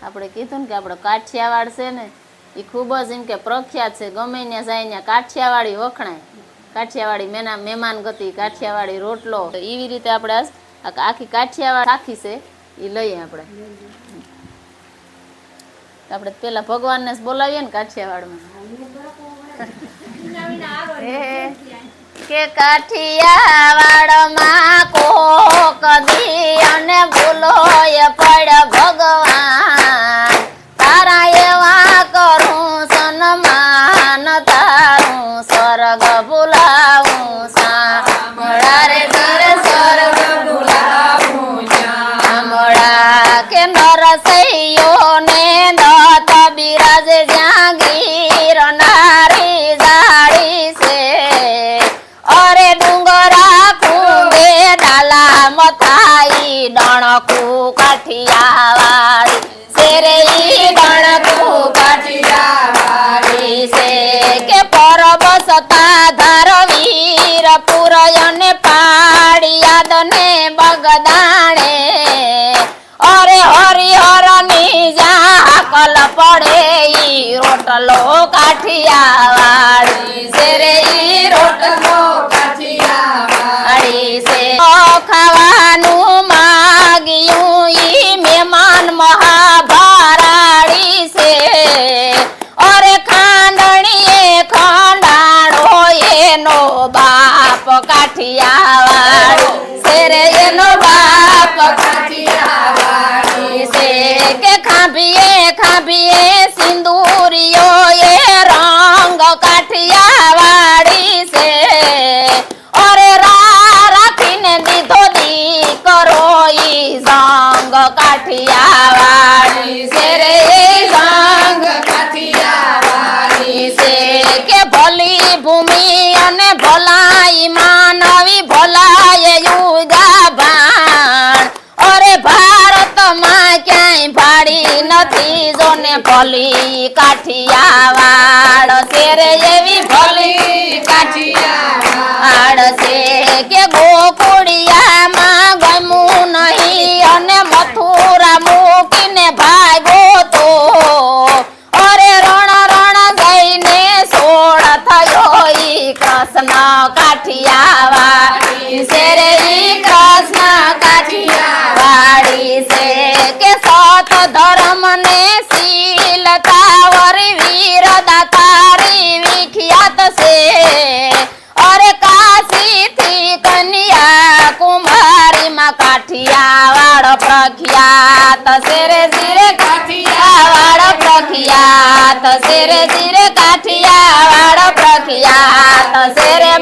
આપણે કીધું ને કે આપણો કાઠિયાવાડ છે ને એ ખૂબ જ એમ કે પ્રખ્યાત છે. ગમે ત્યાં જાય ત્યાં કાઠિયાવાડી વખણાય. કાઠિયાવાડી મહેમાન ગતિ, કાઠિયાવાડી રોટલો, એવી રીતે આપણે આખી કાઠિયાવાડ આખી છે એ લઈએ આપણે પેલા ભગવાનને જ બોલાવીએ ને કાઠિયાવાડમાં કે કાઠિયાવાડમાં કોક દી અને ભૂલો એ પડ ભગવાન, તારા એવા કરું સન્માન, તારું સ્વર્ગ ભૂલાવું સાંભળા રે ઘરે સ્વર્ગ ભૂલાવું સાંભળા કે નરસૈયો ને દત્ત બિરાજે જ્યાં ગીર નારી જાળી છે. અરે ડુંગરા કુંદે ડાલા મથાઈ ડણકું કાઠિયાવાડી શેરે ઈ ડણકું કાઠિયાવાડી છે. કે પરબ સતાધાર વીર પુરયને પાડિયાદ ને બગદાણે, અરે હરિહર ની જાકલ પડે ઈ રોટલો કાઠિયાવાડી શેરે ઈ રોટલો કાઠિયાવાડી છે. ખાવાનું માગ્યું ઈ મહેમાન મહાભારાડી છે. અરે ખાંડણીએ ખંડાણો એનો બાપ કાઠિયાવાડી શેરે એનો બાપ કાઠિયાવાડી છે. કે ખાંભીએ ખાંભીએ સિંદૂરિયો એ રંગ કાઠિયાવાડી છે. અરે રાખીને દીધો દીકરો ઈ સંગ કાઠિયાવાડી છે રે સંગ કાઠિયાવાડી છે. કે ભલી ભૂમિ અને ભલાઈ માનવી ભલાય યુગા ભાણ, અરે ભારતમાં ક્યાંય ભાડી નથી જોને ભલી કાઠિયાવાડ છે રે એવી ભલી કાઠિયાવાડ છે. કે ગોકુળિયામાં ગમ્યું નહીં અને મથુરા મૂકીને ભાગો તો, અરે રણ રણ જઈને સોળ થયો ઈ કૃષ્ણ કાઠિયાવાડી છે રે ઈ કૃષ્ણ કાઠિયાવાડી છે. કે સત ધર્મ ને શીલતા વરી વીરતા તારી વિખ્યાત છે. અરે કાશી થી કન્યા કુમારી માં કાઠિયાવાડ પ્રખ્યાત છે રે ધીરે કાઠિયાવાડ પ્રખ્યાત છે રે ધીરે કાઠિયાવાડ પ્રખ્યાત છે રે